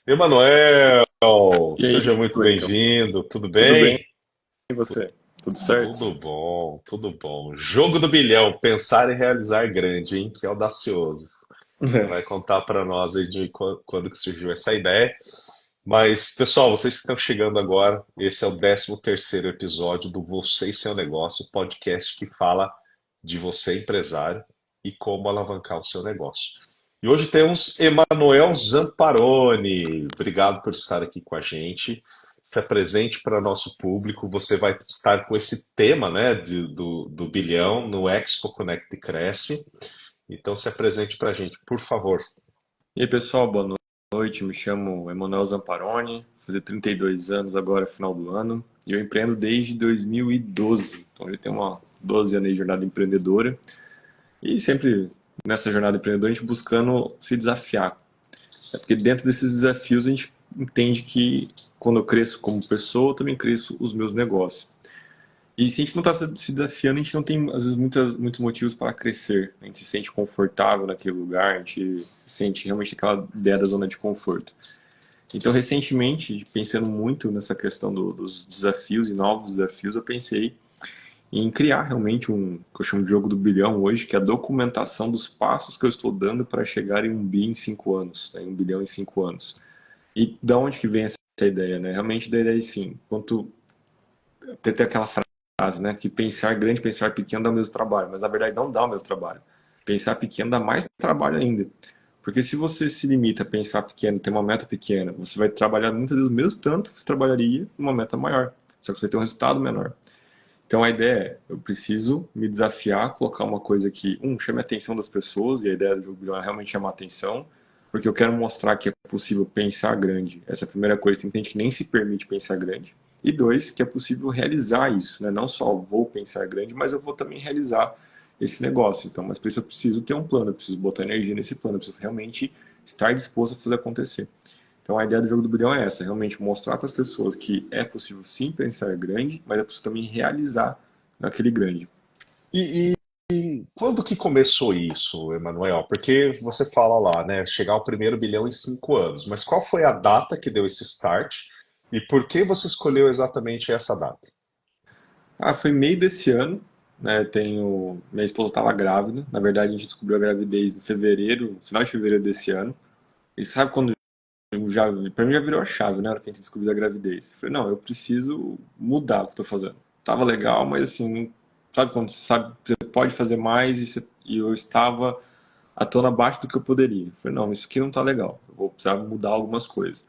Emanuel, E aí, seja muito Cleiton? bem-vindo, tudo Tudo bem? bem? E você? Tudo certo? Tudo bom, tudo bom. Jogo do bilhão, pensar e realizar grande, hein? Que audacioso. Você vai contar para nós aí de quando que surgiu essa ideia. Mas, pessoal, vocês que estão chegando agora, esse é o 13º episódio do Você e Seu Negócio, podcast que fala de você, empresário, e como alavancar o seu negócio. E hoje temos Emanuel Zamparoni. Obrigado por estar aqui com a gente. Se apresente para nosso público. Você vai estar com esse tema, né, do bilhão no Expo Connect Cresce. Então se apresente para a gente, por favor. E aí, pessoal, boa noite. Me chamo Emanuel Zamparoni, vou fazer 32 anos agora, final do ano. E eu empreendo desde 2012. Então, eu tenho uma 12 anos de jornada empreendedora. E sempre nessa jornada empreendedora, a gente buscando se desafiar. É porque dentro desses desafios, a gente entende que quando eu cresço como pessoa, eu também cresço os meus negócios. E se a gente não está se desafiando, a gente não tem, às vezes, muitos motivos para crescer. A gente se sente confortável naquele lugar, a gente se sente realmente aquela ideia da zona de conforto. Então, recentemente, pensando muito nessa questão dos desafios e novos desafios, eu pensei em criar realmente que eu chamo de jogo do bilhão hoje, que é a documentação dos passos que eu estou dando para chegar em 1 bi em 5 anos, né, em 1 bilhão em 5 anos. E da onde que vem essa ideia, né? Realmente da ideia, sim, quanto tem aquela frase, né? Que pensar grande, pensar pequeno dá o mesmo trabalho, mas na verdade não dá o mesmo trabalho. Pensar pequeno dá mais trabalho ainda. Porque se você se limita a pensar pequeno, ter uma meta pequena, você vai trabalhar muitas vezes o mesmo tanto que você trabalharia numa meta maior. Só que você vai ter um resultado menor. Então a ideia é, eu preciso me desafiar, colocar uma coisa que, chame a atenção das pessoas, e a ideia do jogo bilhão é realmente chamar a atenção, porque eu quero mostrar que é possível pensar grande. Essa é a primeira coisa, tem gente que nem se permite pensar grande. E dois, que é possível realizar isso, né? Não só vou pensar grande, mas eu vou também realizar esse negócio. Então, mas para isso eu preciso ter um plano, eu preciso botar energia nesse plano, eu preciso realmente estar disposto a fazer acontecer. Então a ideia do jogo do bilhão é essa, realmente mostrar para as pessoas que é possível sim pensar grande, mas é possível também realizar naquele grande. E quando que começou isso, Emanuel? Porque você fala lá, né, chegar ao primeiro bilhão em 5 anos, mas qual foi a data que deu esse start e por que você escolheu exatamente essa data? Ah, foi meio desse ano, né? Minha esposa estava grávida. Na verdade, a gente descobriu a gravidez em fevereiro, final de fevereiro desse ano. E sabe quando para mim já virou a chave, né? Na hora que a gente descobriu a gravidez. Eu falei, não, eu preciso mudar o que eu tô fazendo. Tava legal, mas assim, sabe quando você sabe, você pode fazer mais e eu estava atuando abaixo do que eu poderia. Eu falei, não, isso aqui não tá legal. Eu vou precisar mudar algumas coisas.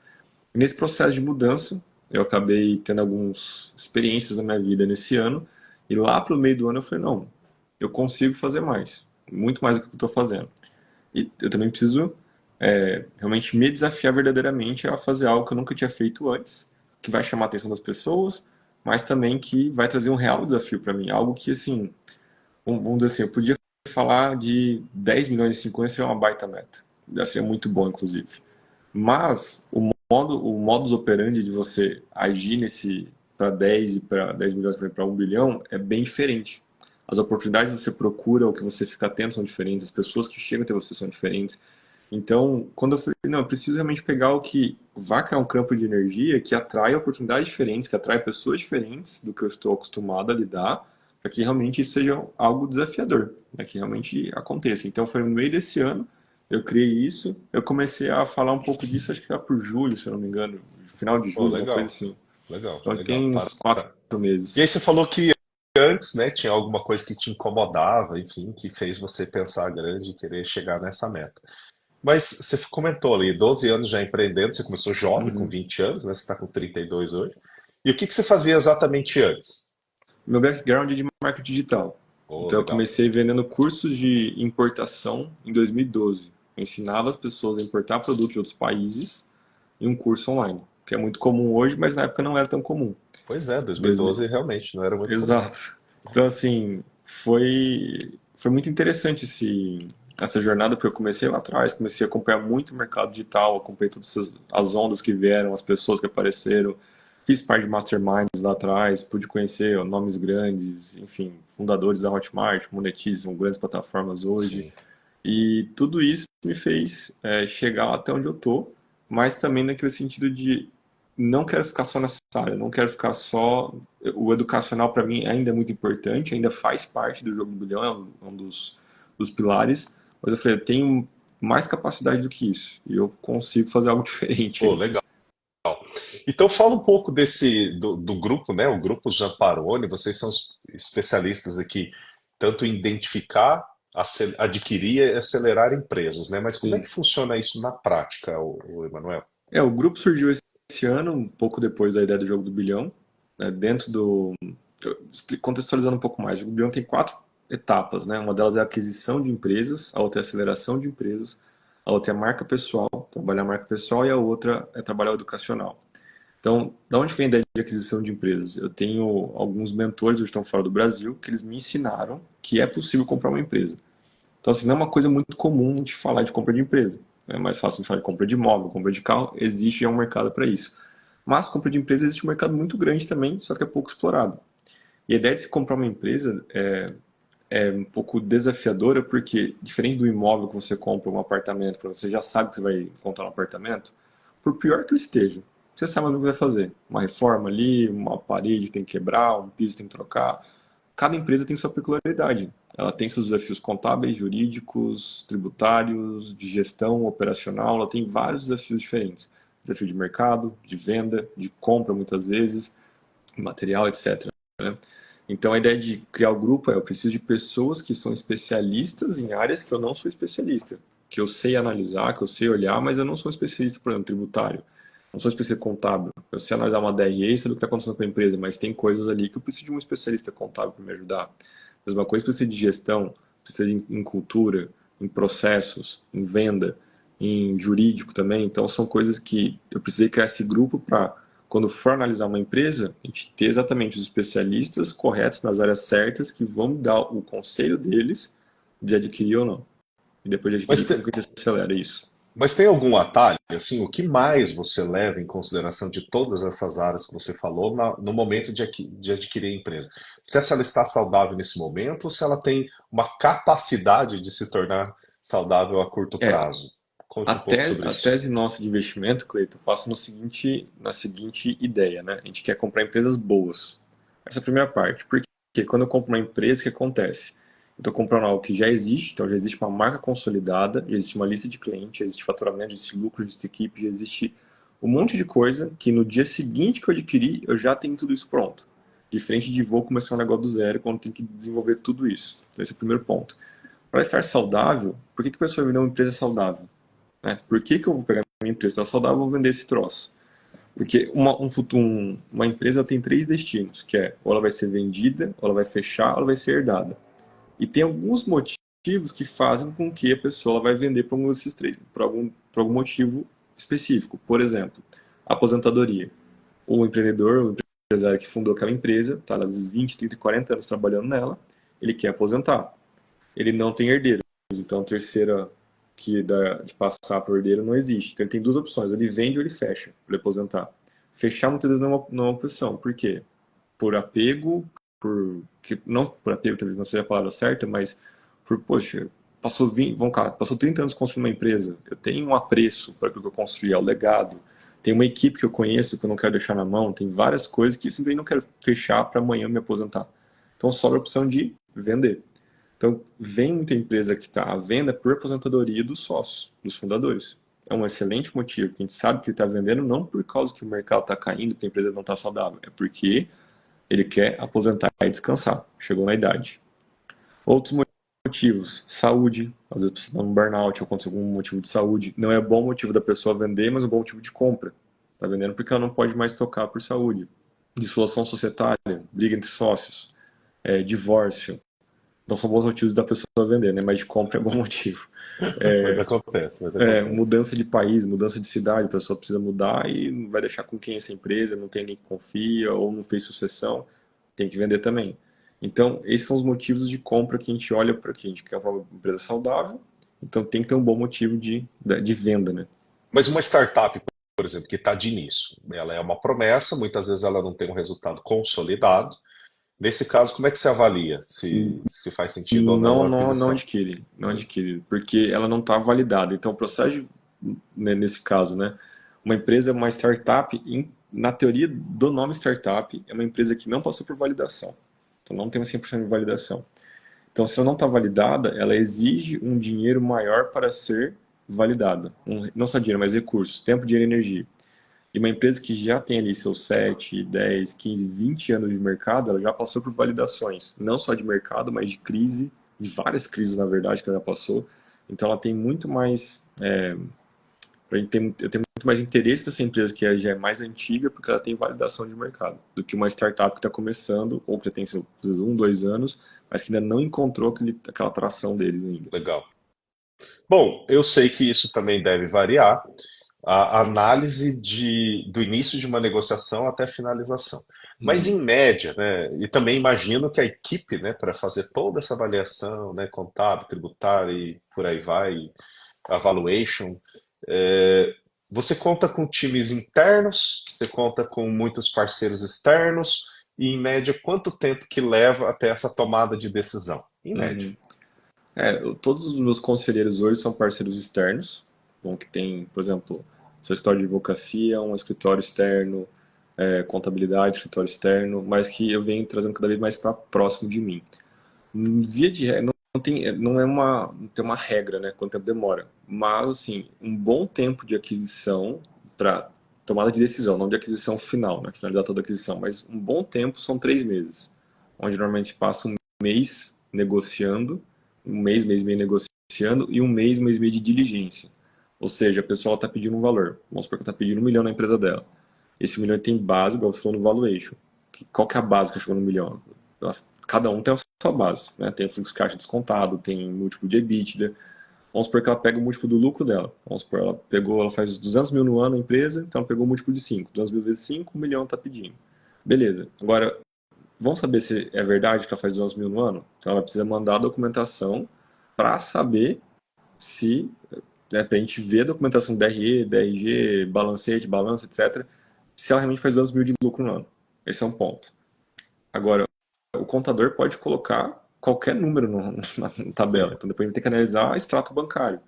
E nesse processo de mudança, eu acabei tendo algumas experiências na minha vida nesse ano. E lá pro meio do ano eu falei, não, eu consigo fazer mais. Muito mais do que eu estou fazendo. E eu também preciso realmente me desafiar verdadeiramente a fazer algo que eu nunca tinha feito antes, que vai chamar a atenção das pessoas, mas também que vai trazer um real desafio para mim. Algo que, assim, vamos dizer assim, eu podia falar de 10 milhões de 5 anos seria uma baita meta. Já seria muito bom, inclusive. Mas o modus operandi de você agir nesse para 10 e para 10 milhões para 1 bilhão é bem diferente. As oportunidades que você procura, o que você fica atento são diferentes, as pessoas que chegam até você são diferentes. Então, quando eu falei, não, eu preciso realmente pegar o que vai criar um campo de energia que atrai oportunidades diferentes, que atrai pessoas diferentes do que eu estou acostumado a lidar, para que realmente isso seja algo desafiador, né, que realmente aconteça. Então, foi no meio desse ano eu criei isso, eu comecei a falar um pouco disso, acho que era por julho, se eu não me engano, final de Pô, julho, uma coisa legal, assim. legal, Então legal. tem uns 4 E aí meses. você falou que antes, né, tinha alguma coisa que te incomodava, enfim, que fez você pensar grande e querer chegar nessa meta. Mas você comentou ali, 12 anos já empreendendo, você começou jovem, com Uhum. 20 anos, né? Você está com 32 hoje. E o que que você fazia exatamente antes? Meu background é de marketing digital. Oh, Então eu legal. comecei vendendo cursos de importação em 2012. Eu ensinava as pessoas a importar produtos de outros países em um curso online, que é muito comum hoje, mas na época não era tão comum. Pois é, 2000. 2012 realmente não era muito comum. Exato. Então, assim, foi muito interessante essa jornada, porque eu comecei lá atrás, comecei a acompanhar muito o mercado digital, acompanhei todas as ondas que vieram, as pessoas que apareceram, fiz parte de masterminds lá atrás, pude conhecer ó, nomes grandes, enfim, fundadores da Hotmart, monetizam grandes plataformas hoje, Sim. e tudo isso me fez chegar até onde eu tô, mas também naquele sentido de não quero ficar só nessa área, não quero ficar só. O educacional, para mim, ainda é muito importante, ainda faz parte do jogo do bilhão, é um dos pilares, mas eu falei, eu tenho mais capacidade do que isso, e eu consigo fazer algo diferente Pô, aí. legal. Então fala um pouco do grupo, né? O grupo Zamparoni, vocês são especialistas aqui, tanto em identificar, adquirir e acelerar empresas, né? Mas como é Sim. que funciona isso na prática, o Emanuel? O grupo surgiu esse ano, um pouco depois da ideia do jogo do bilhão, né, dentro do. Contextualizando um pouco mais, o jogo do bilhão tem quatro etapas, né? Uma delas é a aquisição de empresas, a outra é a aceleração de empresas, a outra é a marca pessoal, trabalhar a marca pessoal, e a outra é trabalhar o educacional. Então, da onde vem a ideia de aquisição de empresas? Eu tenho alguns mentores que estão fora do Brasil que eles me ensinaram que é possível comprar uma empresa. Então, assim, não é uma coisa muito comum de falar de compra de empresa. É mais fácil de falar de compra de imóvel, compra de carro, existe já um mercado para isso. Mas compra de empresa existe um mercado muito grande também, só que é pouco explorado. E a ideia de se comprar uma empresa é um pouco desafiadora, porque diferente do imóvel que você compra, um apartamento, que você já sabe que você vai encontrar um apartamento, por pior que ele esteja, você sabe o que vai fazer. Uma reforma ali, uma parede tem que quebrar, um piso tem que trocar. Cada empresa tem sua peculiaridade. Ela tem seus desafios contábeis, jurídicos, tributários, de gestão operacional, ela tem vários desafios diferentes. Desafio de mercado, de venda, de compra muitas vezes, material, etc. Né? Então a ideia de criar o grupo é eu preciso de pessoas que são especialistas em áreas que eu não sou especialista, que eu sei analisar, que eu sei olhar, mas eu não sou especialista, por exemplo, tributário. Não sou especialista contábil. Eu sei analisar uma DRE e saber o que está acontecendo com a empresa, mas tem coisas ali que eu preciso de um especialista contábil para me ajudar. Mesma coisa precisa de gestão, precisa em cultura, em processos, em venda, em jurídico também. Então são coisas que eu precisei criar esse grupo para quando for analisar uma empresa, a gente ter exatamente os especialistas corretos nas áreas certas que vão dar o conselho deles de adquirir ou não. E depois de Mas, adquirir, como que a gente acelera isso? mas tem algum atalho, assim, o que mais você leva em consideração de todas essas áreas que você falou no momento de adquirir a empresa? Se ela está saudável nesse momento ou se ela tem uma capacidade de se tornar saudável a curto É, prazo? Conte um pouco sobre a isso. tese nossa de investimento, Cleiton, passa na seguinte ideia, né? A gente quer comprar empresas boas. Essa é a primeira parte. Porque quando eu compro uma empresa, o que acontece? Eu estou comprando algo que já existe, então já existe uma marca consolidada, já existe uma lista de clientes, já existe faturamento, já existe lucro, já existe equipe, já existe um monte de coisa que no dia seguinte que eu adquirir, eu já tenho tudo isso pronto. Diferente de vou começar um negócio do zero, quando tem que desenvolver tudo isso. Então esse é o primeiro ponto. Para estar saudável, por que a pessoa vai me dar uma empresa saudável? Né? Por que eu vou pegar minha empresa está saudável e vou vender esse troço? Porque uma empresa tem três destinos, que é ou ela vai ser vendida, ou ela vai fechar, ou ela vai ser herdada. E tem alguns motivos que fazem com que a pessoa vai vender para um desses três, por algum motivo específico. Por exemplo, aposentadoria. O empreendedor, o empresário que fundou aquela empresa, está às vezes 20, 30, 40 anos trabalhando nela, ele quer aposentar. Ele não tem herdeiros, então a terceira que dá de passar para o herdeiro não existe. Então ele tem duas opções, ou ele vende ou ele fecha para ele aposentar. Fechar muitas vezes não é uma opção. Por quê? Por apego, não por apego talvez não seja a palavra certa, mas por, poxa, passou 20, vamos cá, passou 30 anos construindo uma empresa, eu tenho um apreço para aquilo que eu construí, é o legado, tem uma equipe que eu conheço que eu não quero deixar na mão, tem várias coisas que simplesmente não quero fechar para amanhã me aposentar. Então sobra a opção de vender. Então, vem muita empresa que está à venda por aposentadoria dos sócios, dos fundadores. É um excelente motivo, que a gente sabe que ele está vendendo não por causa que o mercado está caindo, que a empresa não está saudável, é porque ele quer aposentar e descansar, chegou na idade. Outros motivos, saúde, às vezes precisa dar um burnout, ou aconteceu algum motivo de saúde. Não é bom motivo da pessoa vender, mas é um bom motivo de compra. Está vendendo porque ela não pode mais tocar por saúde. Dissolução societária, briga entre sócios, divórcio. Não são bons motivos da pessoa vender, né? Mas de compra é bom motivo. Mas acontece, mas acontece. Mudança de país, mudança de cidade, a pessoa precisa mudar e não vai deixar com quem essa empresa, não tem ninguém que confia ou não fez sucessão, tem que vender também. Então, esses são os motivos de compra que a gente olha para que a gente quer uma empresa saudável, então tem que ter um bom motivo de venda, né? Mas uma startup, por exemplo, que está de início, ela é uma promessa, muitas vezes ela não tem um resultado consolidado. Nesse caso, como é que você avalia se faz sentido ou não Não, a não, aquisição? não adquire, porque ela não está validada. Então, o processo, nesse caso, né? Uma empresa, uma startup, na teoria do nome startup, é uma empresa que não passou por validação. Então não tem uma 100% de validação. Então, se ela não está validada, ela exige um dinheiro maior para ser validada. Não só dinheiro, mas recursos, tempo, dinheiro e energia. E uma empresa que já tem ali seus 7, 10, 15, 20 anos de mercado, ela já passou por validações, não só de mercado, mas de crise, de várias crises, na verdade, que ela já passou. Então, ela tem muito mais. Eu tenho muito mais interesse nessa empresa que já é mais antiga, porque ela tem validação de mercado, do que uma startup que está começando, ou que já tem seus 1, 2 anos, mas que ainda não encontrou aquela atração deles ainda. Legal. Bom, eu sei que isso também deve variar, a análise do início de uma negociação até a finalização. Mas em média, né, e também imagino que a equipe, né, para fazer toda essa avaliação, né, contábil, tributária e por aí vai, a valuation, é, você conta com times internos, você conta com muitos parceiros externos, e em média, quanto tempo que leva até essa tomada de decisão? Em média. Uhum. Todos os meus conselheiros hoje são parceiros externos, bom, que tem, por exemplo, seu escritório de advocacia, um escritório externo, contabilidade, escritório externo, mas que eu venho trazendo cada vez mais para próximo de mim. Via de regra, não tem uma regra, né, quanto tempo demora, mas assim, um bom tempo de aquisição para tomada de decisão, não de aquisição final, né, finalizar toda a aquisição, mas um bom tempo são 3 meses, onde normalmente passa um mês negociando, um mês e meio negociando e um mês e meio de diligência. Ou seja, a pessoa está pedindo um valor. Vamos supor que ela está pedindo 1 milhão na empresa dela. Esse 1 milhão tem base, igual você falou no valuation. Qual que é a base que chegou no 1 milhão? Cada um tem a sua base, né? Tem o fluxo de caixa descontado, tem múltiplo de EBITDA. Vamos supor que ela pega o múltiplo do lucro dela. Vamos supor, ela faz 200 mil no ano na empresa, então ela pegou o múltiplo de 5. 200 mil vezes 5, 1 milhão está pedindo. Beleza. Agora, vamos saber se é verdade que ela faz 200 mil no ano? Então ela precisa mandar a documentação para saber se, né, para a gente ver a documentação DRE, DRG, balancete, balanço, etc., se ela realmente faz 200 mil de lucro no ano. Esse é um ponto. Agora, o contador pode colocar qualquer número na tabela. Então depois a gente tem que analisar extrato bancário.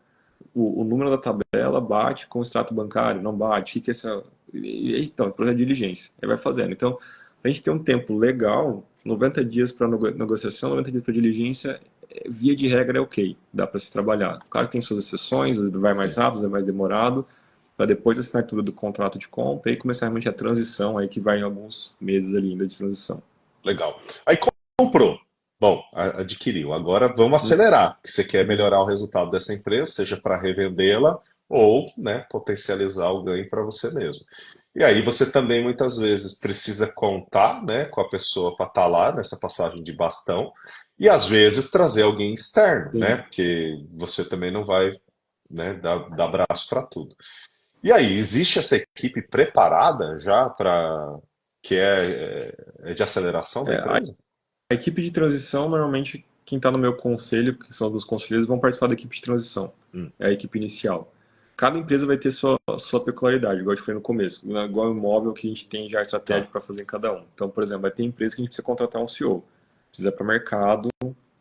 O número da tabela bate com o extrato bancário, não bate, o que é essa. Então, processo de diligência. Aí vai fazendo. Então, a gente tem um tempo legal, 90 dias para negociação, 90 dias para diligência, via de regra é ok, dá para se trabalhar. Claro que tem suas exceções, às vezes vai mais rápido, às vezes vai mais demorado, para depois da assinatura do contrato de compra e começar realmente a transição, aí que vai em alguns meses ali ainda de transição. Legal. Aí comprou. Bom, adquiriu. Agora vamos acelerar, que você quer melhorar o resultado dessa empresa, seja para revendê-la ou, né, potencializar o ganho para você mesmo. E aí você também muitas vezes precisa contar, né, com a pessoa para estar lá nessa passagem de bastão e às vezes trazer alguém externo, né, Sim. porque você também não vai, né, dar braço para tudo. E aí, existe essa equipe preparada já para que é de aceleração da A empresa? equipe de transição, normalmente, quem está no meu conselho, que são dos conselheiros, vão participar da equipe de transição. Hum, É a equipe inicial. Cada empresa vai ter sua peculiaridade, igual eu te falei no começo. Não é igual o imóvel que a gente tem já tá. estratégia para fazer em cada um. Então, por exemplo, vai ter empresa que a gente precisa contratar um CEO. Precisa para mercado,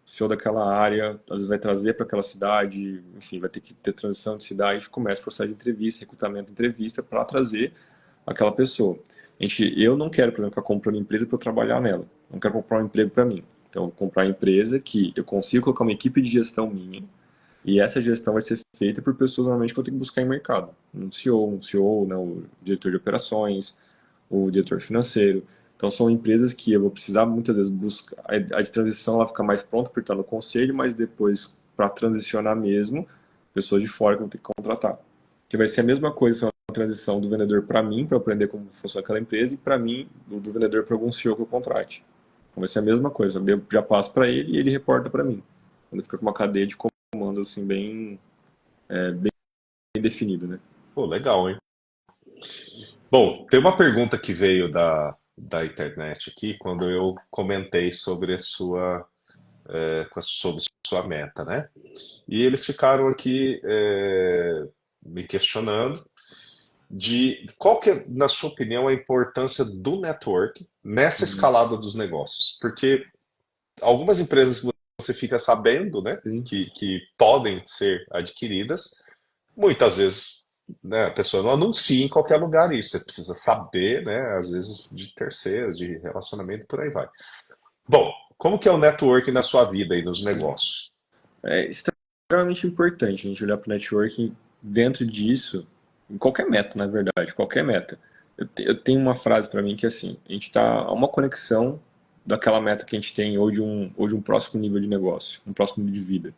CEO daquela área, às vezes vai trazer para aquela cidade, enfim, vai ter que ter transição de cidade, começa o processo de entrevista, recrutamento de entrevista para trazer aquela pessoa. Eu não quero, por exemplo, ficar comprando empresa para eu trabalhar nela. Não quero comprar um emprego para mim. Então, eu vou comprar uma empresa que eu consigo colocar uma equipe de gestão minha, e essa gestão vai ser feita por pessoas normalmente que eu tenho que buscar em mercado. Um CEO, né, o diretor de operações, o diretor financeiro. Então são empresas que eu vou precisar muitas vezes buscar. A de transição ela fica mais pronta por estar no conselho, mas depois, para transicionar mesmo, pessoas de fora que eu vou ter que contratar. Que vai ser a mesma coisa, uma transição do vendedor para mim, para aprender como funciona aquela empresa, e para mim, do vendedor para algum CEO que eu contrate. Então vai ser a mesma coisa. Eu já passo para ele e ele reporta para mim. Quando fica com uma cadeia de comando assim bem definida, né? Pô, legal, hein? Bom, tem uma pergunta que veio da internet aqui quando eu comentei sobre sobre sua meta, né? E eles ficaram aqui me questionando de qual que é, na sua opinião, a importância do network nessa Uhum. escalada dos negócios. Porque algumas empresas que você fica sabendo, né, Sim. que podem ser adquiridas, muitas vezes. né, a pessoa não anuncia em qualquer lugar isso. Você precisa saber, né, às vezes de terceiros, de relacionamento, por aí vai. Bom, como que é o networking na sua vida e nos negócios? É extremamente importante a gente olhar para o networking dentro disso, em qualquer meta, na verdade, qualquer meta. Eu tenho uma frase para mim que é assim: a gente está a uma conexão daquela meta que a gente tem ou de um próximo nível de negócio, um próximo nível de vida.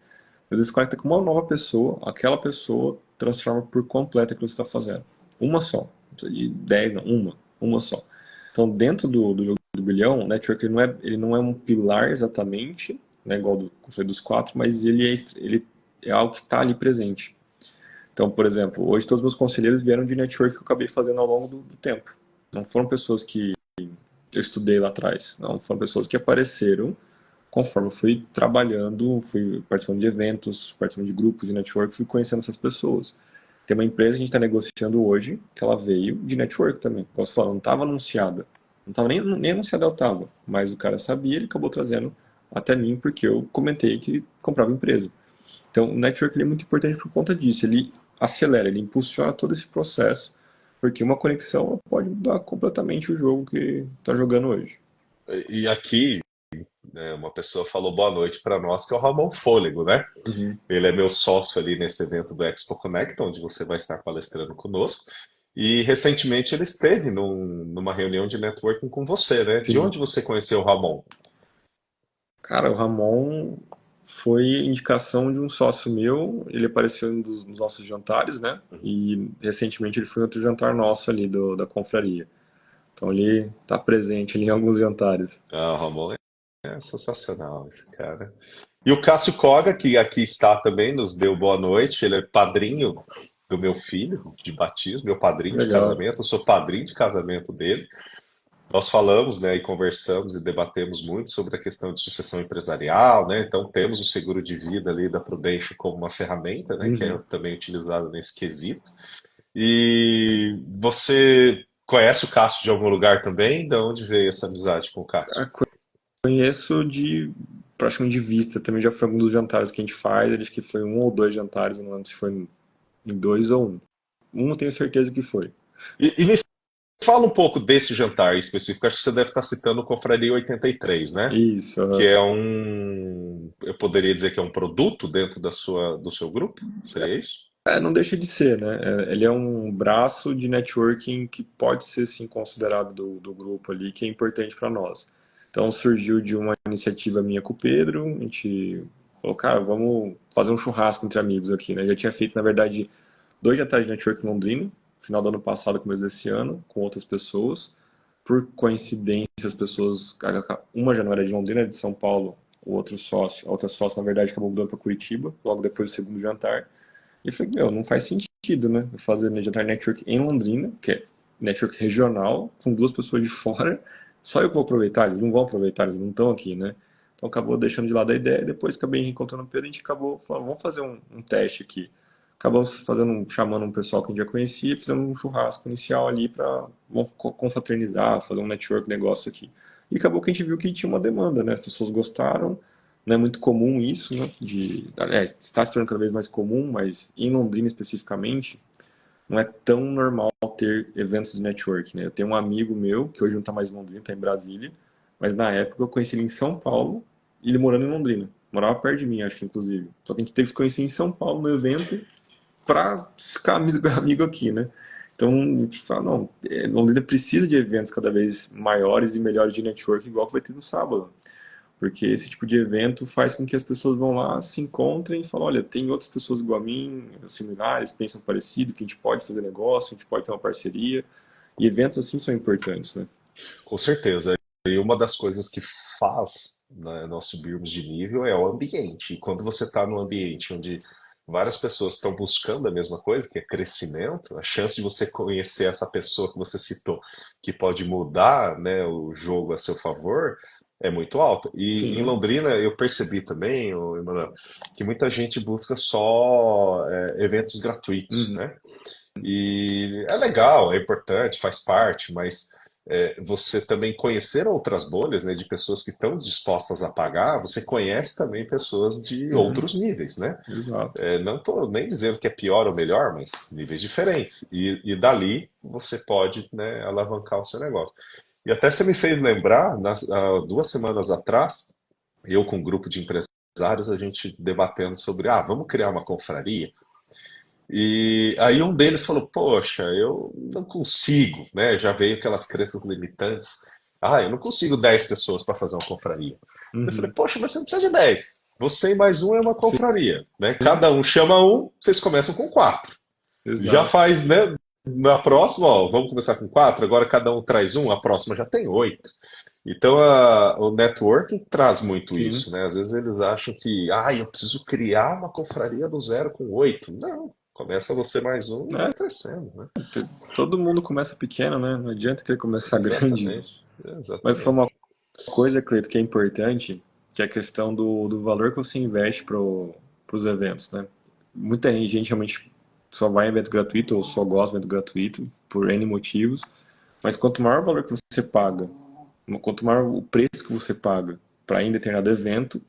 Às vezes você conecta com uma nova pessoa, aquela pessoa transforma por completo aquilo que você está fazendo. Uma só. Não precisa de 10, não. Uma só. Então, dentro do jogo do bilhão, o network ele não é um pilar exatamente, né, igual eu falei dos quatro, mas ele é algo que está ali presente. Então, por exemplo, hoje todos os meus conselheiros vieram de network que eu acabei fazendo ao longo do tempo. Não foram pessoas que eu estudei lá atrás. Não, foram pessoas que apareceram conforme eu fui trabalhando, fui participando de eventos, participando de grupos de network, fui conhecendo essas pessoas. Tem uma empresa que a gente está negociando hoje, que ela veio de network também. Posso falar, não estava anunciada. Não estava nem anunciada, ela estava. Mas o cara sabia, ele acabou trazendo até mim, porque eu comentei que comprava empresa. Então, o network ele é muito importante por conta disso. Ele acelera, ele impulsiona todo esse processo, porque uma conexão pode mudar completamente o jogo que está jogando hoje. E aqui, né, uma pessoa falou boa noite para nós, que é o Ramon Fôlego, né? Uhum. Ele é meu sócio ali nesse evento do Expo Connect, onde você vai estar palestrando conosco. E recentemente ele esteve numa reunião de networking com você, né? De Sim. onde você conheceu o Ramon? Cara, o Ramon foi indicação de um sócio meu. Ele apareceu em nos nossos jantares, né? E recentemente ele foi em outro jantar nosso ali da confraria. Então ele tá presente ali em alguns jantares. Ah, o Ramon é sensacional, esse cara. E o Cássio Koga, que aqui está também, nos deu boa noite. Ele é padrinho do meu filho de batismo, meu padrinho de Legal. casamento. Eu sou padrinho de casamento dele. Nós falamos, né, e conversamos e debatemos muito sobre a questão de sucessão empresarial, né? Então temos o seguro de vida ali da Prudential como uma ferramenta, né, que é Uhum. também utilizada nesse quesito. E você conhece o Cássio de algum lugar também? De onde veio essa amizade com o Cássio? Ah, conheço de praticamente de vista. Também já foi algum dos jantares que a gente faz. Acho que foi um ou dois jantares, eu não lembro se foi em dois ou um. Um eu tenho certeza que foi. E me fala um pouco desse jantar em específico. Acho que você deve estar citando o Confraria 83, né? Isso. Que é eu poderia dizer que é um produto dentro do seu grupo? Seria isso? É, não deixa de ser, né? Ele é um braço de networking que pode ser sim considerado do grupo ali, que é importante para nós. Então surgiu de uma iniciativa minha com o Pedro, a gente falou, cara, vamos fazer um churrasco entre amigos aqui, né? Já tinha feito, na verdade, dois jantares de networking em Londrina, final do ano passado, começo desse ano, com outras pessoas. Por coincidência, as pessoas, uma já não era de Londrina, era de São Paulo, o outro sócio, a outra sócia, na verdade, acabou mudando para Curitiba, logo depois do segundo jantar. E eu falei, meu, não faz sentido, né? Eu fazer jantar network em Londrina, que é network regional, com duas pessoas de fora, só eu que vou aproveitar, eles não vão aproveitar, eles não estão aqui, né? Então acabou deixando de lado a ideia, depois acabei reencontrando o Pedro, a gente acabou falando, vamos fazer um teste aqui. Acabamos chamando um pessoal que a gente já conhecia, fizemos um churrasco inicial ali para confraternizar, fazer um network negócio aqui. E acabou que a gente viu que tinha uma demanda, né? As pessoas gostaram, não é muito comum isso, né? Aliás, está se tornando cada vez mais comum, mas em Londrina especificamente, não é tão normal ter eventos de network, né? Eu tenho um amigo meu, que hoje não está mais em Londrina, está em Brasília, mas na época eu conheci ele em São Paulo e ele morando em Londrina. Morava perto de mim, acho que inclusive. Só que a gente teve que se conhecer em São Paulo no evento para ficar amigo aqui, né? Então, a gente fala, não, Londrina precisa de eventos cada vez maiores e melhores de network, igual que vai ter no sábado. Porque esse tipo de evento faz com que as pessoas vão lá, se encontrem e falem, olha, tem outras pessoas igual a mim, similares, pensam parecido, que a gente pode fazer negócio, a gente pode ter uma parceria. E eventos assim são importantes, né? Com certeza. E uma das coisas que faz, né, nós subirmos de nível é o ambiente. E quando você está num ambiente onde várias pessoas estão buscando a mesma coisa, que é crescimento, a chance de você conhecer essa pessoa que você citou, que pode mudar, né, o jogo a seu favor, é muito alta. E em Sim. Londrina eu percebi também, ô, Emanuel, que muita gente busca só eventos gratuitos, Uhum. né? E é legal, é importante, faz parte, mas você também conhecer outras bolhas, né, de pessoas que estão dispostas a pagar, você conhece também pessoas de Uhum, outros níveis, né? exato. Não estou nem dizendo que é pior ou melhor, mas níveis diferentes. E dali você pode, né, alavancar o seu negócio. E até você me fez lembrar, há 2 semanas atrás, eu com um grupo de empresários, a gente debatendo sobre, vamos criar uma confraria? E aí um deles falou, poxa, eu não consigo, né? Já veio aquelas crenças limitantes. Eu não consigo 10 pessoas para fazer uma confraria. Eu falei, Uhum, poxa, mas você não precisa de 10. Você e mais um é uma sim, confraria, né? Cada um chama um, vocês começam com 4. Já exato. faz, né? Na próxima, ó, vamos começar com 4, agora cada um traz um, a próxima já tem 8. Então o networking traz muito Sim. isso, né? Às vezes eles acham que, eu preciso criar uma confraria do zero com 8. Não, começa você mais um e vai É, crescendo, né? todo mundo começa pequeno, né? Não adianta querer começar grande. Exatamente, Mas foi uma exatamente. coisa, Cleito, que é importante, que é a questão do valor que você investe para os eventos, né? Muita gente realmente só vai em evento gratuito ou só gosta de evento gratuito por N motivos, mas quanto maior o valor que você paga, quanto maior o preço que você paga para ir em determinado evento,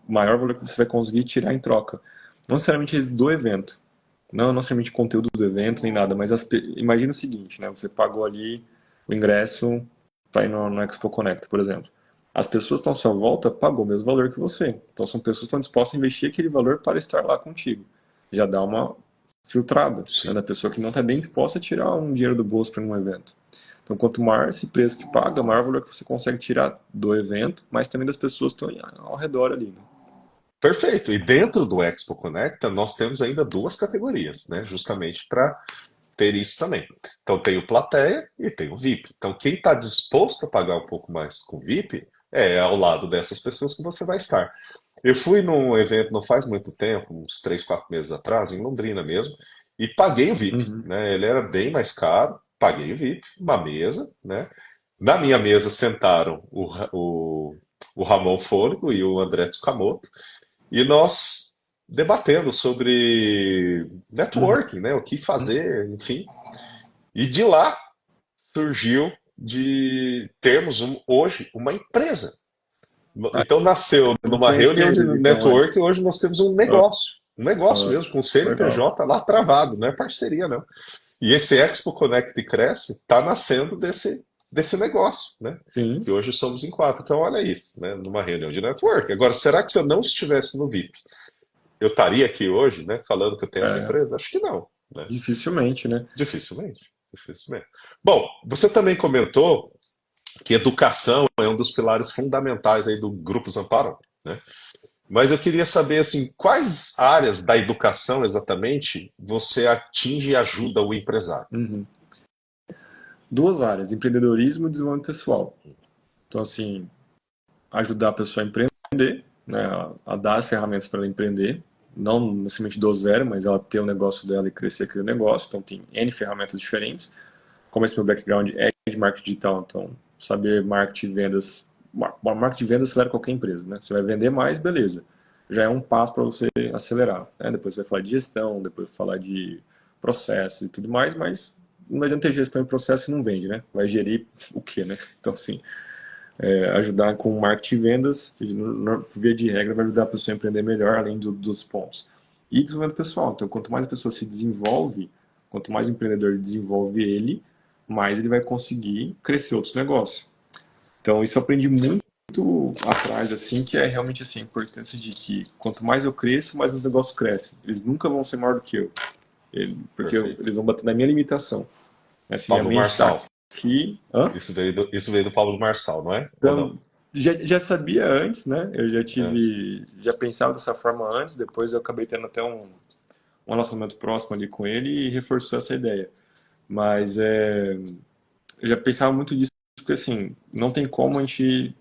maior o valor que você vai conseguir tirar em troca. Não necessariamente do evento, não necessariamente conteúdo do evento nem nada, mas imagina o seguinte, né? Você pagou ali o ingresso para ir no Expo Connect, por exemplo. As pessoas que estão à sua volta pagou o mesmo valor que você. Então são pessoas que estão dispostas a investir aquele valor para estar lá contigo. Já dá uma filtrada, né, Sim. da pessoa que não está bem disposta a tirar um dinheiro do bolso para um evento. Então, quanto maior esse preço que paga, maior o valor que você consegue tirar do evento, mas também das pessoas que estão ao redor ali. Né? Perfeito. E dentro do Expo Conecta, nós temos ainda 2 categorias, né? Justamente para ter isso também. Então tem o plateia e tem o VIP. Então quem está disposto a pagar um pouco mais com o VIP é ao lado dessas pessoas que você vai estar. Eu fui num evento não faz muito tempo, uns 3, 4 meses atrás, em Londrina mesmo, e paguei o VIP, Uhum. né? Ele era bem mais caro, paguei o VIP, uma mesa, né? Na minha mesa sentaram o Ramon Fôlego e o André Tsukamoto, e nós debatendo sobre Uhum. networking, né? O que fazer, enfim. E de lá surgiu de termos hoje uma empresa. Ah, Então nasceu eu não numa conhecia reunião de eles então network, antes. e hoje nós temos um negócio. Um negócio Ah, mesmo, com legal. CNPJ lá travado, não é parceria, não. E esse Expo Connect e Cresce está nascendo desse negócio, né? Sim. Que hoje somos em 4. Então, olha isso, né? Numa reunião de network. Agora, será que se eu não estivesse no VIP, eu estaria aqui hoje, né? Falando que eu tenho essa É, empresa? Acho que não, né? dificilmente, né? Dificilmente. Dificilmente. Bom, você também comentou que educação é um dos pilares fundamentais aí do Grupo Zamparo, né? Mas eu queria saber, assim, quais áreas da educação exatamente você atinge e ajuda o empresário? Uhum. Duas áreas, empreendedorismo e desenvolvimento pessoal. Então, assim, ajudar a pessoa a empreender, né, a dar as ferramentas para ela empreender, não necessariamente do zero, mas ela ter o negócio dela e crescer aquele negócio. Então, tem N ferramentas diferentes. Como esse meu background é de marketing digital, então, saber marketing e vendas. Marketing e vendas acelera qualquer empresa, né? Você vai vender mais, beleza. Já é um passo para você acelerar. Né? Depois você vai falar de gestão, depois vai falar de processos e tudo mais, mas não adianta ter gestão e processo e não vende, né? Vai gerir o quê, né? Então, assim, ajudar com marketing e vendas, via de regra, vai ajudar a pessoa a empreender melhor, além dos pontos. E desenvolvimento pessoal. Então, quanto mais a pessoa se desenvolve, quanto mais o empreendedor desenvolve ele, mais ele vai conseguir crescer outros negócios. Então, isso eu aprendi muito atrás, assim, que é realmente assim, a importância de que quanto mais eu cresço, mais meus negócios crescem. Eles nunca vão ser maior do que eu, porque Perfeito. eles vão bater na minha limitação. Assim, minha Pablo mente está Marçal. aqui. Hã? Isso veio do Pablo Marçal, não é? Ou não? Então, já sabia antes, né? Eu É. já pensava dessa forma antes, depois eu acabei tendo até um relacionamento próximo ali com ele e reforçou essa ideia. Mas eu já pensava muito disso, porque assim, não tem como a gente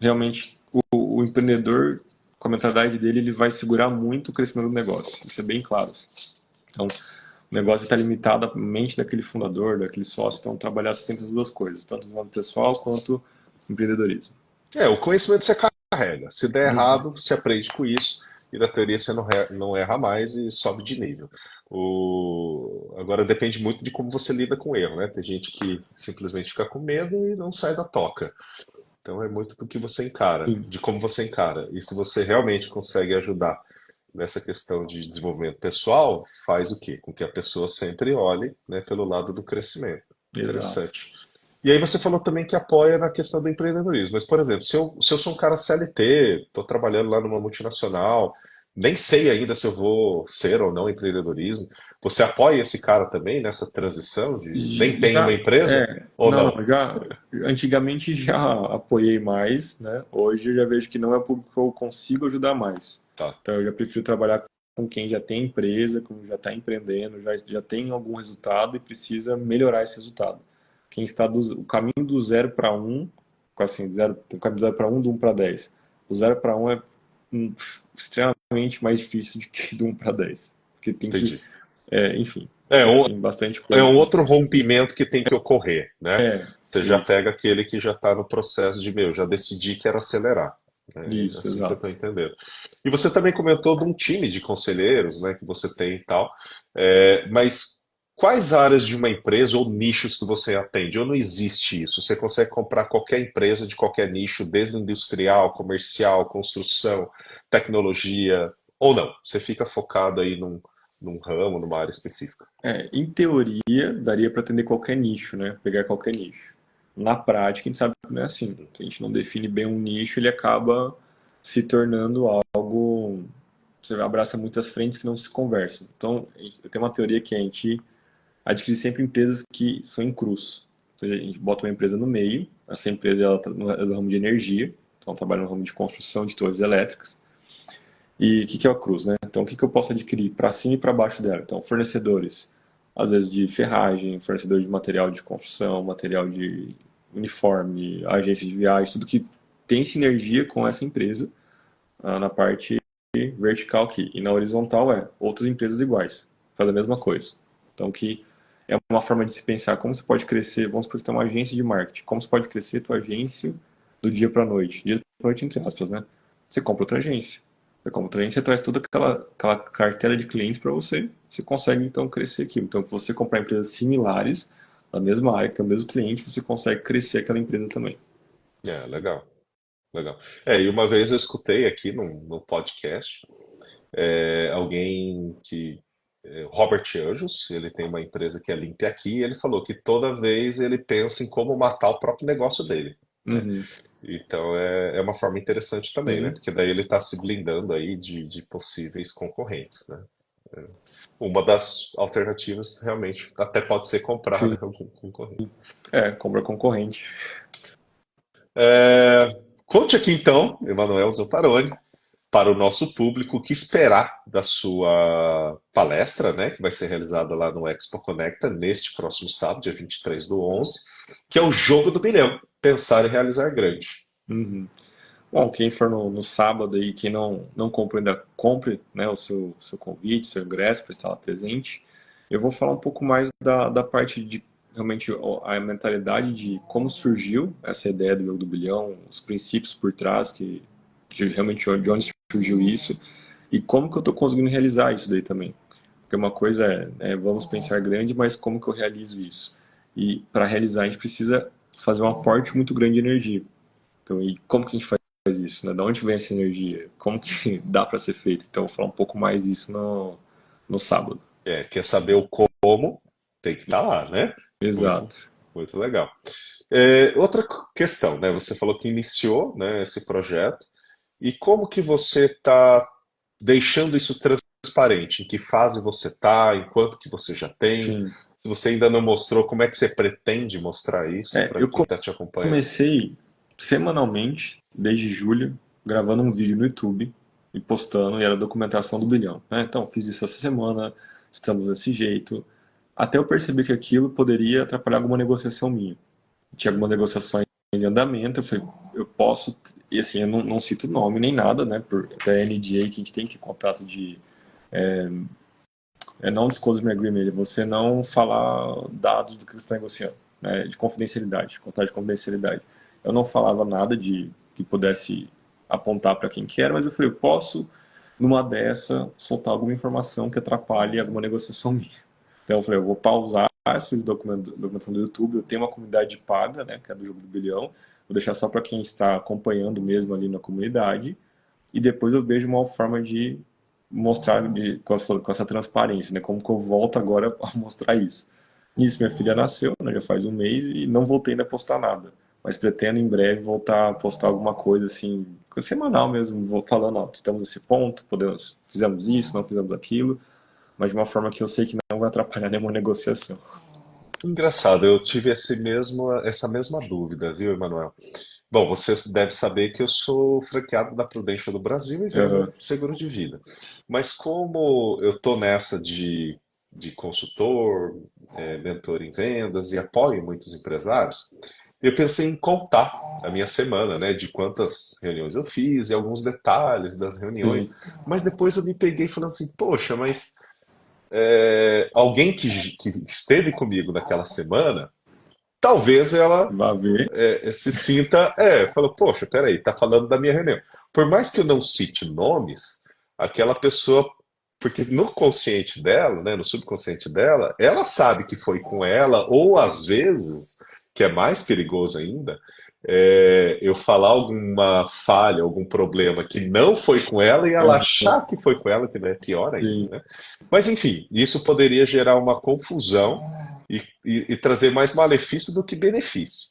realmente, o empreendedor, com a mentalidade dele, ele vai segurar muito o crescimento do negócio. Isso é bem claro. Então, o negócio está limitado à mente daquele fundador, daquele sócio, então trabalhar sempre as duas coisas, tanto o desenvolvimento pessoal quanto o empreendedorismo. O conhecimento você carrega. Se der Uhum. errado, você aprende com isso. e na teoria você não erra mais e sobe de nível. Agora depende muito de como você lida com o erro, né? Tem gente que simplesmente fica com medo e não sai da toca. Então é muito do que você encara, Sim, de como você encara. E se você realmente consegue ajudar nessa questão de desenvolvimento pessoal, faz o quê? Com que a pessoa sempre olhe, né, pelo lado do crescimento. exato. Interessante. E aí você falou também que apoia na questão do empreendedorismo. Mas, por exemplo, se eu sou um cara CLT, estou trabalhando lá numa multinacional, nem sei ainda se eu vou ser ou não empreendedorismo, você apoia esse cara também nessa transição de nem tem uma Já, empresa ou não, não? não, já, antigamente já apoiei mais, né? Hoje eu já vejo que não é o público que eu consigo ajudar mais. Tá, Então eu já prefiro trabalhar com quem já tem empresa, com já está empreendendo, já tem algum resultado e precisa melhorar esse resultado. Quem está o caminho do zero para um, assim, o caminho do zero para um, do um para 10. O zero para um é hum, extremamente mais difícil do que do um para 10. Porque tem que, entendi. enfim, É um, tem bastante é coisa. um outro rompimento que tem que ocorrer, né? Você já Isso, pega aquele que já está no processo de, já decidi que era acelerar. Né? É isso, assim que eu estou exato. entendendo. E você também comentou de um time de conselheiros, né, que você tem e tal. Mas quais áreas de uma empresa ou nichos que você atende? Ou não existe isso? Você consegue comprar qualquer empresa de qualquer nicho, desde industrial, comercial, construção, tecnologia, ou não? Você fica focado aí num ramo, numa área específica. Em teoria, daria para atender qualquer nicho, né? Pegar qualquer nicho. Na prática, a gente sabe que não é assim. Se a gente não define bem um nicho, ele acaba se tornando algo. Você abraça muitas frentes que não se conversam. Então, eu tenho uma teoria que a gente adquire sempre empresas que são em cruz. Então, a gente bota uma empresa no meio, essa empresa ela é do ramo de energia, então ela trabalha no ramo de construção de torres elétricas. E o que é a cruz, né? Então, o que eu posso adquirir para cima e para baixo dela? Então, fornecedores, às vezes de ferragem, fornecedor de material de construção, material de uniforme, agência de viagem, tudo que tem sinergia com essa empresa na parte vertical aqui. E na horizontal outras empresas iguais, faz a mesma coisa. Então, que é uma forma de se pensar como você pode crescer. Vamos supor que você tem uma agência de marketing. Como você pode crescer a tua agência do dia para a noite? Dia para noite, entre aspas, né? Você compra outra agência. Você compra outra agência, você traz toda aquela carteira de clientes para você. Você consegue, então, crescer aquilo. Então, se você comprar empresas similares, na mesma área, que tem o mesmo cliente, você consegue crescer aquela empresa também. Legal, legal. E uma vez eu escutei aqui num podcast, alguém que. Robert Anjos, ele tem uma empresa que é Limpe Aqui, e ele falou que toda vez ele pensa em como matar o próprio negócio dele, né? Uhum. Então é uma forma interessante também, né? Sim, Porque daí ele está se blindando aí de possíveis concorrentes, né? Uma das alternativas realmente até pode ser comprar, sim. né, algum concorrente. Compra concorrente. Conte aqui então, Emanuel Zamparoni, para o nosso público o que esperar da sua palestra, né, que vai ser realizada lá no Expo Conecta neste próximo sábado, dia 23 do 11, que é o Jogo do Bilhão, Pensar e Realizar Grande. Uhum. Bom, quem for no sábado aí, quem não comprou ainda, compre, né, o seu convite, seu ingresso para estar lá presente. Eu vou falar um pouco mais da parte de realmente a mentalidade de como surgiu essa ideia do jogo do bilhão, os princípios por trás, de realmente de onde surgiu isso, e como que eu estou conseguindo realizar isso daí também. Porque uma coisa vamos pensar grande, mas como que eu realizo isso? E para realizar, a gente precisa fazer um aporte muito grande de energia. Então, e como que a gente faz isso, né? Da onde vem essa energia? Como que dá para ser feito? Então, eu vou falar um pouco mais disso no sábado. Quer saber o como? Tem que estar lá, né? Muito, Exato. muito legal. Outra questão, né? Você falou que iniciou, né, esse projeto. E como que você está deixando isso transparente? Em que fase você está? Em quanto que você já tem? Sim. Se você ainda não mostrou, como é que você pretende mostrar isso para Eu quem está te acompanhando? comecei semanalmente, desde julho, gravando um vídeo no YouTube e postando, e era documentação do bilhão, né? Então, fiz isso essa semana, estamos desse jeito, até eu perceber que aquilo poderia atrapalhar alguma negociação minha. Tinha algumas negociações em andamento, eu falei, eu posso, e assim, eu não cito nome nem nada, né, da NDA, que a gente tem que contrato de não disclosure agreement, você não falar dados do que você está negociando, né, de confidencialidade, contrato de confidencialidade. Eu não falava nada de que pudesse apontar para quem quer, mas eu falei, eu posso numa dessa, soltar alguma informação que atrapalhe alguma negociação minha. Então eu falei, eu vou pausar esses documentação do YouTube, eu tenho uma comunidade paga, né, que é do Jogo do Bilhão, vou deixar só para quem está acompanhando mesmo ali na comunidade, e depois eu vejo uma forma de mostrar com essa transparência, né, como que eu volto agora a mostrar isso. Nisso minha filha nasceu, né, já faz um mês, e não voltei ainda a postar nada, mas pretendo em breve voltar a postar alguma coisa assim, semanal mesmo, vou falando, ó, estamos nesse ponto, fizemos isso, não fizemos aquilo, mas de uma forma que eu sei que não vai atrapalhar nenhuma negociação. Engraçado, eu tive essa mesma dúvida, viu, Emanuel? Bom, você deve saber que eu sou franqueado da Prudential do Brasil e vendo Aham. seguro de vida. Mas como eu tô nessa de consultor, mentor em vendas e apoio muitos empresários, eu pensei em contar a minha semana, né, de quantas reuniões eu fiz e alguns detalhes das reuniões. Sim, Mas depois eu me peguei falando assim, poxa, mas alguém que esteve comigo naquela semana, talvez ela vai ver. se sinta, fala, poxa, peraí, tá falando da minha reunião. Por mais que eu não cite nomes, aquela pessoa, porque no consciente dela, né, no subconsciente dela, ela sabe que foi com ela, ou às vezes, que é mais perigoso ainda, eu falar alguma falha, algum problema que não foi com ela e ela Aham. achar que foi com ela, que não é pior ainda, Sim, né? Mas enfim, isso poderia gerar uma confusão e trazer mais malefício do que benefício.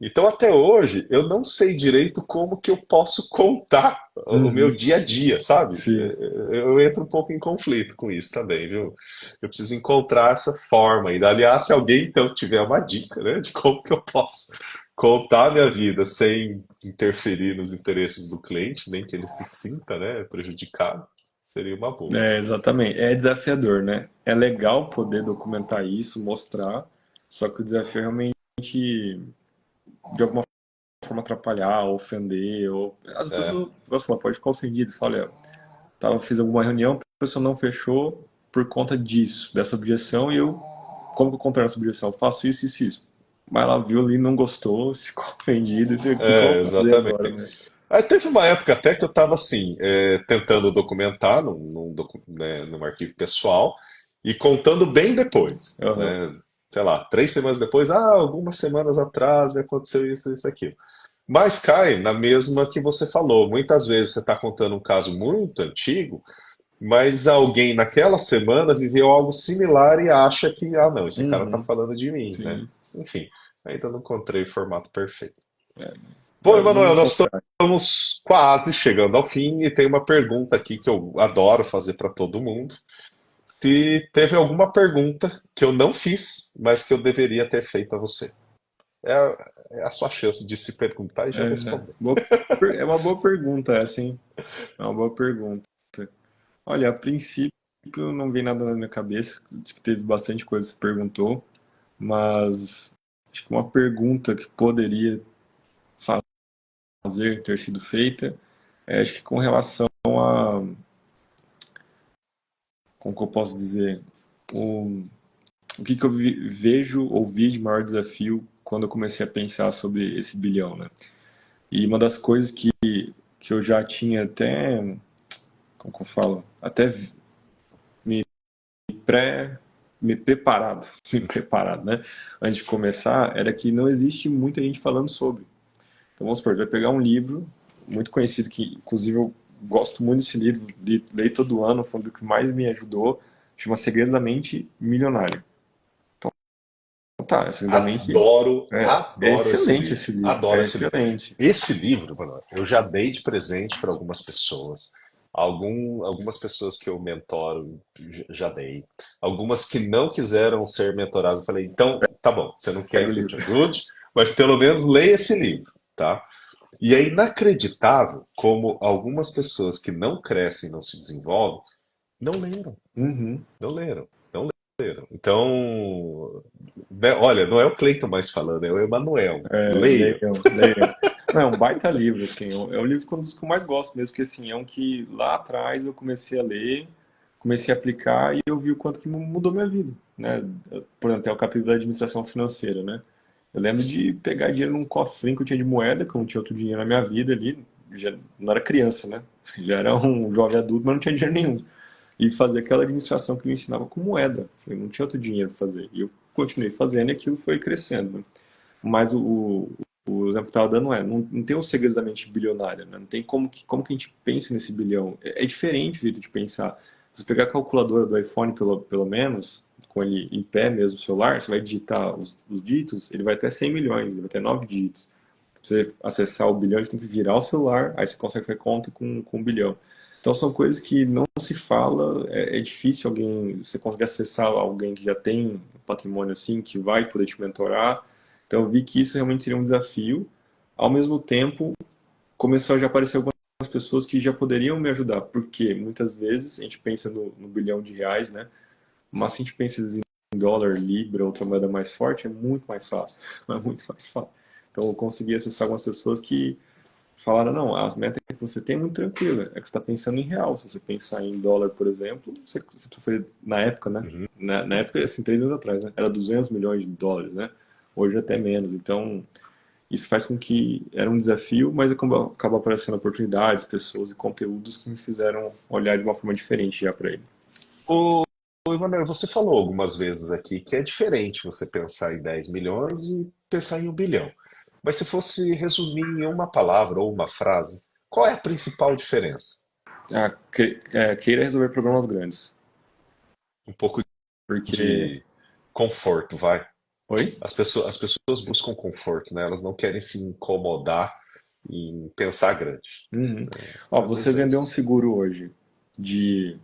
Então, até hoje, eu não sei direito como que eu posso contar o meu uhum. dia a dia, sabe? Sim, Eu entro um pouco em conflito com isso também, viu? Eu preciso encontrar essa forma. E, aliás, se alguém então tiver uma dica, né, de como que eu posso contar a minha vida sem interferir nos interesses do cliente, nem que ele se sinta, né, prejudicado, seria uma boa. exatamente. É desafiador, né? É legal poder documentar isso, mostrar, só que o desafio é realmente, de alguma forma, atrapalhar, ofender, ou as É, pessoas, gosto de falar, pode ficar ofendido. Você fala, olha, fiz alguma reunião, a pessoa não fechou por conta disso, dessa objeção, e eu, como que eu contorno essa objeção? Eu faço isso, isso, isso. Mas ela viu ali, não gostou, ficou ofendido, e disse, o que que eu vou fazer agora, exatamente. né? Aí teve uma época até que eu estava assim, tentando documentar num arquivo pessoal e contando bem depois, Aham. né? Sei lá, 3 semanas depois, algumas semanas atrás me aconteceu isso, isso, aquilo. Mas cai na mesma que você falou. Muitas vezes você está contando um caso muito antigo, mas alguém naquela semana viveu algo similar e acha que, não, esse cara está Uhum. falando de mim, né? Sim. Enfim, ainda não encontrei o formato perfeito. É, Bom, vamos Emanuel, nós encontrar. estamos quase chegando ao fim e tem uma pergunta aqui que eu adoro fazer para todo mundo. Se teve alguma pergunta que eu não fiz, mas que eu deveria ter feito a você. É a sua chance de se perguntar e já responder. É uma boa pergunta essa, hein? É uma boa pergunta. Olha, a princípio não vem nada na minha cabeça. Acho que teve bastante coisa que você perguntou, mas acho que uma pergunta que poderia fazer, ter sido feita, acho que com relação a, como que eu posso dizer, o, o que que eu vejo ou vi de maior desafio quando eu comecei a pensar sobre esse bilhão, né? E uma das coisas que eu já tinha até, como que eu falo, até me pré me preparado, me preparado, né? Antes de começar, era que não existe muita gente falando sobre. Então vamos supor, vai pegar um livro muito conhecido que, inclusive, eu gosto muito desse livro, leio todo ano, foi um do que mais me ajudou, chama Segredos da Mente Milionária. Então tá, Segredos da Mente Adoro, é adoro esse excelente livro. esse livro, Adoro é esse livro. excelente. Esse livro, Emanuel, eu já dei de presente para algumas pessoas. Algumas pessoas que eu mentoro já dei. Algumas que não quiseram ser mentoradas, eu falei, então, tá bom, você não Pega quer o que eu te livro. ajude, mas pelo menos leia esse livro, tá? E é inacreditável como algumas pessoas que não crescem, não se desenvolvem, não leram, Uhum. não leram, não leram. Então, né, olha, não é o Cleiton mais falando, é o Emanuel. Leiam. Leiam, leiam. Não, é um baita livro, assim, é um livro que é um dos que eu mais gosto mesmo, porque assim, é um que lá atrás eu comecei a ler, comecei a aplicar e eu vi o quanto que mudou minha vida, né? Por exemplo, tem o capítulo da administração financeira, né? Eu lembro de pegar dinheiro num cofrinho que eu tinha de moeda, que eu não tinha outro dinheiro na minha vida ali, já não era criança, né? Já era um jovem adulto, mas não tinha dinheiro nenhum. E fazer aquela administração que me ensinava com moeda. Eu não tinha outro dinheiro para fazer. E eu continuei fazendo e aquilo foi crescendo, né? Mas o exemplo que estava dando não tem os segredos da mente bilionária, né? Não tem como que a gente pensa nesse bilhão. É diferente o jeito de pensar. Se você pegar a calculadora do iPhone, pelo menos, com ele em pé mesmo, o celular, você vai digitar os dígitos, ele vai até 100 milhões, ele vai ter 9 dígitos. Pra você acessar o bilhão, você tem que virar o celular, aí você consegue fazer conta com um bilhão. Então são coisas que não se fala, é difícil você conseguir acessar alguém que já tem um patrimônio assim, que vai poder te mentorar. Então eu vi que isso realmente seria um desafio. Ao mesmo tempo, começou a já aparecer algumas pessoas que já poderiam me ajudar, porque muitas vezes a gente pensa no bilhão de reais, né? Mas se a gente pensa em dólar, libra, outra moeda mais forte, é muito mais fácil. É muito mais fácil. Então eu consegui acessar algumas pessoas que falaram, não, as metas que você tem é muito tranquila, é que você está pensando em real. Se você pensar em dólar, por exemplo, você foi, na época, né? Uhum. Na época, assim, 3 anos atrás, né? Era 200 milhões de dólares, né? Hoje até menos. Então, isso faz com que era um desafio, mas acaba aparecendo oportunidades, pessoas e conteúdos que me fizeram olhar de uma forma diferente já para ele. Ô, Emanuel, você falou algumas vezes aqui que é diferente você pensar em 10 milhões e pensar em 1 bilhão. Mas se fosse resumir em uma palavra ou uma frase, qual é a principal diferença? Queira resolver problemas grandes. Um pouco Porque. de conforto, vai. Oi? As pessoas buscam conforto, né? Elas não querem se incomodar em pensar grande. Uhum. Ó, Às você vezes é vendeu um isso. seguro hoje de.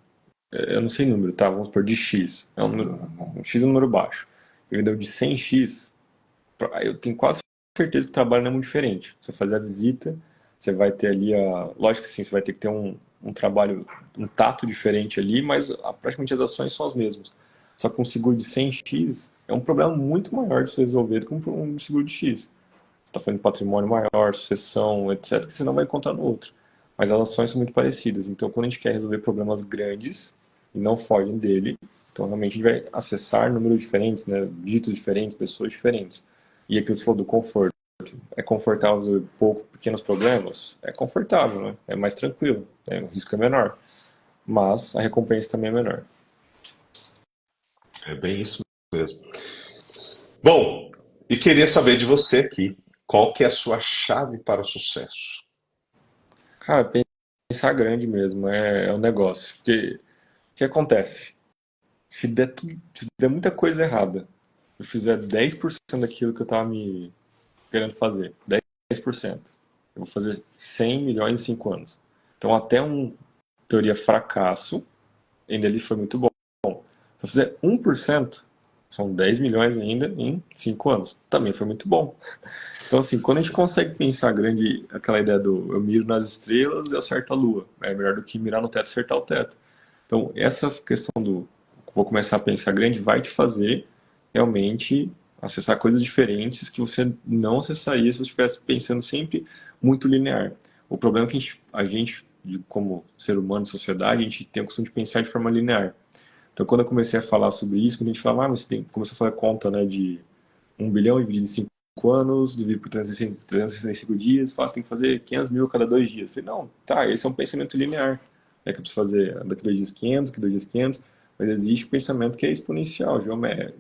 Eu não sei o número, tá? Vamos por de X. Um X é um número baixo. Ele vendeu de 100x. Eu tenho quase certeza que o trabalho não é muito diferente. Você fazer a visita, você vai ter ali a. Lógico que sim, você vai ter que ter um trabalho, um tato diferente ali, mas praticamente as ações são as mesmas. Só que um seguro de 100x é um problema muito maior de você resolver do que um seguro de X. Você está falando de patrimônio maior, sucessão, etc., que você não vai encontrar no outro. Mas as ações são muito parecidas. Então, quando a gente quer resolver problemas grandes e não fogem dele, então realmente a gente vai acessar números diferentes, né, dígitos diferentes, pessoas diferentes. E aquilo que você falou do conforto. É confortável resolver pequenos problemas? É confortável, né? É mais tranquilo. O risco é menor. Mas a recompensa também é menor. É bem isso mesmo. Bom, e queria saber de você aqui, qual que é a sua chave para o sucesso? Cara, pensar grande mesmo é um negócio. Porque o que acontece? Se der muita coisa errada, eu fizer 10% daquilo que eu estava me querendo fazer, 10%, eu vou fazer 100 milhões em 5 anos. Então, até teoria fracasso, ainda ele foi muito bom. Se eu fizer 1%, são 10 milhões ainda em 5 anos. Também foi muito bom. Então, assim, quando a gente consegue pensar grande, aquela ideia do eu miro nas estrelas e acerto a lua, é melhor do que mirar no teto e acertar o teto. Então, essa questão do vou começar a pensar grande vai te fazer realmente acessar coisas diferentes que você não acessaria se você estivesse pensando sempre muito linear. O problema é que como ser humano e sociedade, a gente tem a costume de pensar de forma linear. Então, quando eu comecei a falar sobre isso, quando a gente fala, mas começou a fazer conta, né, de 1 bilhão dividido em 5 anos, dividido por 365 dias, fala, você tem que fazer 500 mil a cada 2 dias. Eu falei, não, tá, esse é um pensamento linear. É que eu preciso fazer daqui 2 dias 500, daqui 2 dias 500, mas existe um pensamento que é exponencial,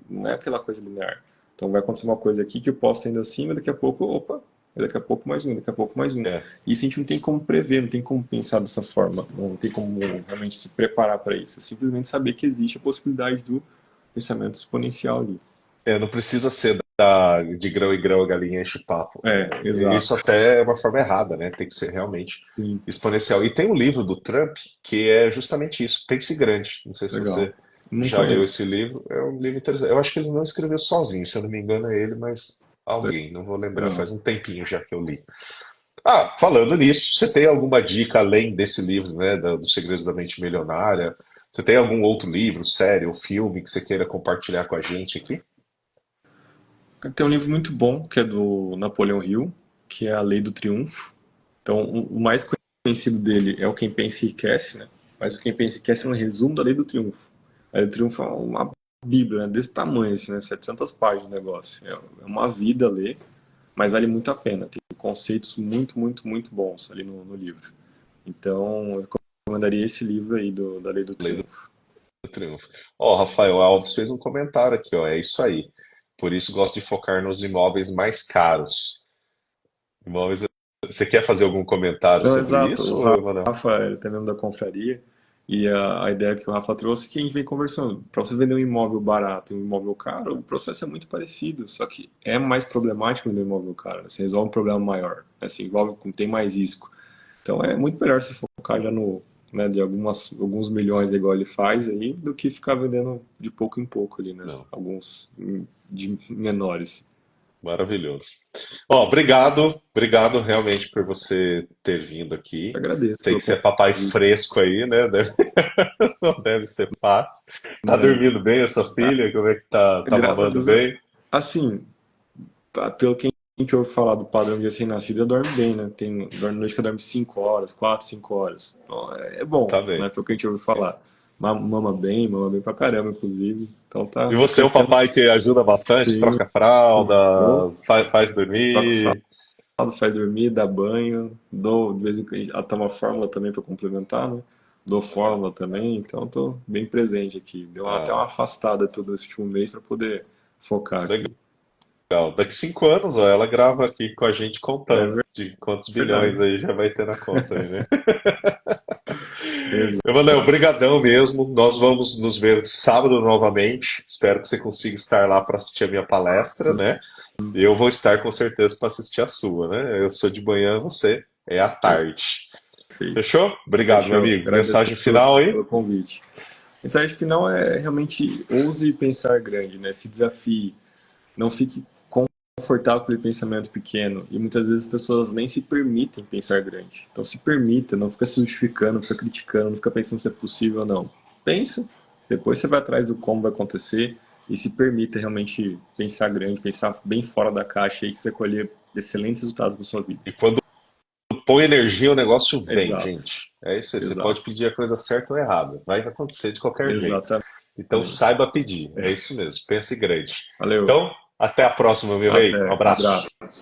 não é aquela coisa linear. Então vai acontecer uma coisa aqui que eu posso estar indo acima, daqui a pouco, opa, daqui a pouco mais um, daqui a pouco mais um. É, Isso a gente não tem como prever, não tem como pensar dessa forma, não tem como realmente se preparar para isso. É simplesmente saber que existe a possibilidade do pensamento exponencial ali. não precisa ser de grão em grão a galinha enche o papo. Isso Exato. até é uma forma errada, né? Tem que ser realmente Sim, exponencial. E tem um livro do Trump que é justamente isso, Pense Grande. Não sei se legal. você Não já leu esse conheço. livro. É um livro interessante. Eu acho que ele não escreveu sozinho, se eu não me engano é ele, mas alguém, não vou lembrar. Legal. Faz um tempinho já que eu li. Ah, falando nisso, você tem alguma dica além desse livro, né, dos Segredos da Mente Milionária? Você tem algum outro livro, série ou filme que você queira compartilhar com a gente aqui? Tem um livro muito bom que é do Napoleão Hill, que é A Lei do Triunfo. Então, o mais conhecido dele é o Quem Pensa e Enriquece, né? Mas o Quem Pensa e Enriquece é um resumo da Lei do Triunfo. A Lei do Triunfo é uma bíblia, né? Desse tamanho, assim, né? 700 páginas o negócio. É uma vida a ler, mas vale muito a pena. Tem conceitos muito, muito, muito bons ali no livro. Então, eu recomendaria esse livro aí da Lei do Lei Triunfo. do Triunfo. Ó, Rafael Alves fez um comentário aqui, ó. É isso aí. Por isso gosto de focar nos imóveis mais caros. Imóveis. Você quer fazer algum comentário Não, sobre exato. isso, O Emanuel? Rafa, ele tá mesmo da confraria, e a ideia que o Rafa trouxe é que a gente vem conversando. Para você vender um imóvel barato e um imóvel caro, o processo é muito parecido, só que é mais problemático vender um imóvel caro, né? Você resolve um problema maior, né? Você envolve, tem mais risco. Então é muito melhor se focar já no, né, de alguns milhões, igual ele faz aí, do que ficar vendendo de pouco em pouco ali, né? Não. Alguns de menores. Maravilhoso. Ó, obrigado realmente por você ter vindo aqui. Agradeço Sei pelo que você é papai convite. fresco aí, né? Não deve ser fácil. Tá Né? dormindo bem essa filha? Como é que tá? Tá Graças a mamando Deus, bem? assim, tá, pelo que a gente ouve falar do padrão de recém-nascida, dorme bem, né? Dorme noite que dorme 5 horas, 4, 5 horas. Então, é bom, Tá bem. né? Pelo que a gente ouve falar. Mama bem pra caramba, inclusive. Então E tá você é um crescendo papai que ajuda bastante, sim. troca fralda, Dou, faz troco dormir. fralda, faz dormir, dá banho, dou, de vez em quando, ela toma fórmula também pra complementar, né? Dou fórmula também, então tô bem presente aqui. Deu até uma Ah, afastada todo esse último mês pra poder focar aqui. legal. Daqui 5 anos, ó, ela grava aqui com a gente É contando de quantos bilhões verdade. aí já vai ter na conta aí, né? Emanuel, Exato. brigadão mesmo. Nós vamos nos ver sábado novamente. Espero que você consiga estar lá para assistir a minha palestra, né? E eu vou estar com certeza para assistir a sua, né? Eu sou de manhã, você é à tarde. Perfeito. Fechou? Obrigado, meu Fechou. amigo. Agradeço Mensagem final aí? pelo convite. A mensagem final é realmente ouse pensar grande, né? Se desafie. Não fique confortável com aquele pensamento pequeno. E muitas vezes as pessoas nem se permitem pensar grande. Então se permita, não fica se justificando, não fica criticando, não fica pensando se é possível ou não. Pensa, depois você vai atrás do como vai acontecer e se permita realmente pensar grande, pensar bem fora da caixa e que você colher excelentes resultados na sua vida. E quando põe energia, o negócio vem, Exato, gente. É isso aí. Você pode exato, pedir a coisa certa ou errada. Vai acontecer de qualquer jeito. exatamente. Então saiba pedir. É isso mesmo. Pense grande. Valeu, Então, até a próxima, meu rei. Um até, um abraço. abraço.